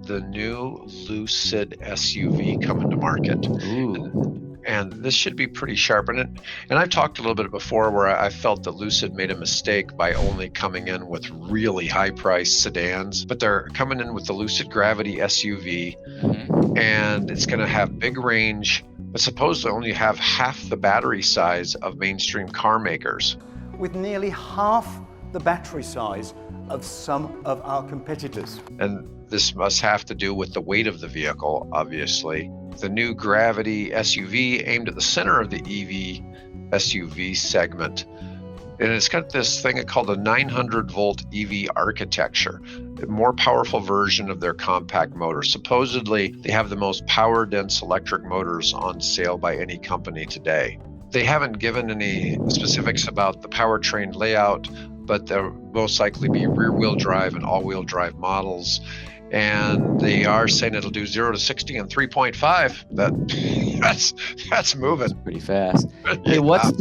the new Lucid SUV coming to market. And this should be pretty sharp. And I've talked a little bit before where I felt that Lucid made a mistake by only coming in with really high-priced sedans, but they're coming in with the Lucid Gravity SUV, and it's going to have big range, but supposedly only have half the battery size of mainstream car makers. With nearly half the battery size of some of our competitors. And this must have to do with the weight of the vehicle, obviously. The new Gravity SUV aimed at the center of the EV SUV segment. And it's got this thing called a 900-volt EV architecture, a more powerful version of their compact motor. Supposedly, they have the most power-dense electric motors on sale by any company today. They haven't given any specifics about the powertrain layout, but there'll most likely be rear-wheel drive and all-wheel drive models. And they are saying it'll do 0 to 60 in 3.5. That's moving. That's pretty fast. Hey, Yeah. what's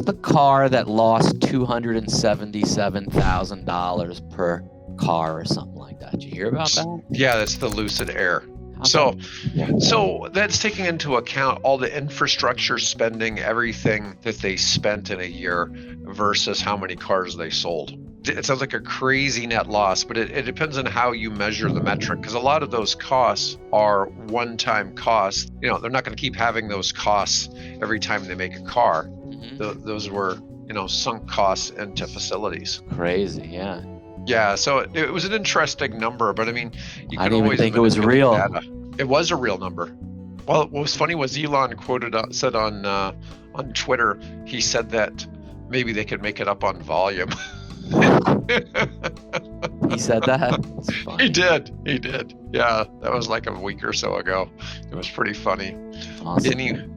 the car that lost $277,000 per car or something like that? Did you hear about that? Yeah, that's the Lucid Air. How come? So that's taking into account all the infrastructure spending, everything that they spent in a year versus how many cars they sold. It sounds like a crazy net loss, but it depends on how you measure the metric, because a lot of those costs are one-time costs. You know, they're not going to keep having those costs every time they make a car. Those were, sunk costs into facilities. Crazy, yeah. Yeah, so it was an interesting number, but I mean, you I can didn't even always think it was manipulate real. data. It was a real number. Well, what was funny was Elon said on Twitter, he said that maybe they could make it up on volume. He said that? That's funny. He did. Yeah, that was like a week or so ago. It was pretty funny. Awesome.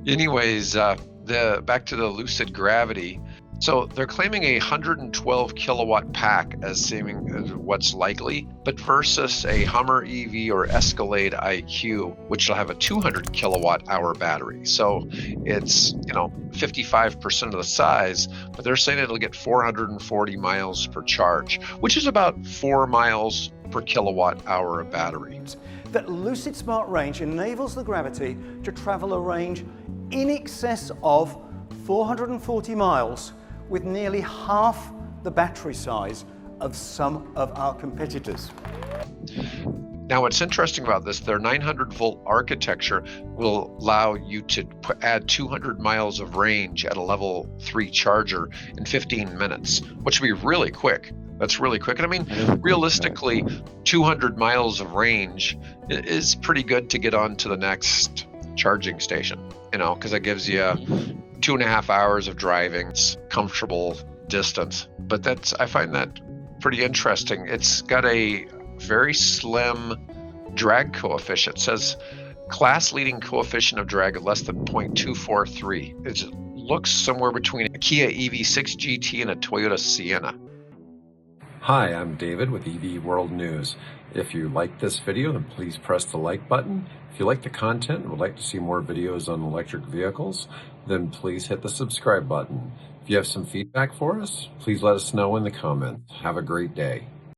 Anyways, back to the Lucid Gravity. So they're claiming a 112 kilowatt pack as seeming as what's likely, but versus a Hummer EV or Escalade IQ, which will have a 200 kilowatt hour battery. So it's 55% of the size, but they're saying it'll get 440 miles per charge, which is about 4 miles per kilowatt hour of battery. That Lucid Smart Range enables the Gravity to travel a range in excess of 440 miles with nearly half the battery size of some of our competitors. Now, what's interesting about this, their 900-volt architecture will allow you to add 200 miles of range at a level 3 charger in 15 minutes, which would be really quick. That's really quick. And I mean, realistically, 200 miles of range is pretty good to get on to the next charging station, because it gives you 2.5 hours of driving. It's comfortable distance, but I find that pretty interesting. It's got a very slim drag coefficient. It says class leading coefficient of drag of less than 0.243. It looks somewhere between a Kia EV6 GT and a Toyota Sienna. Hi, I'm David with EV World News. If you like this video, then please press the like button. If you like the content and would like to see more videos on electric vehicles, then please hit the subscribe button. If you have some feedback for us, please let us know in the comments. Have a great day.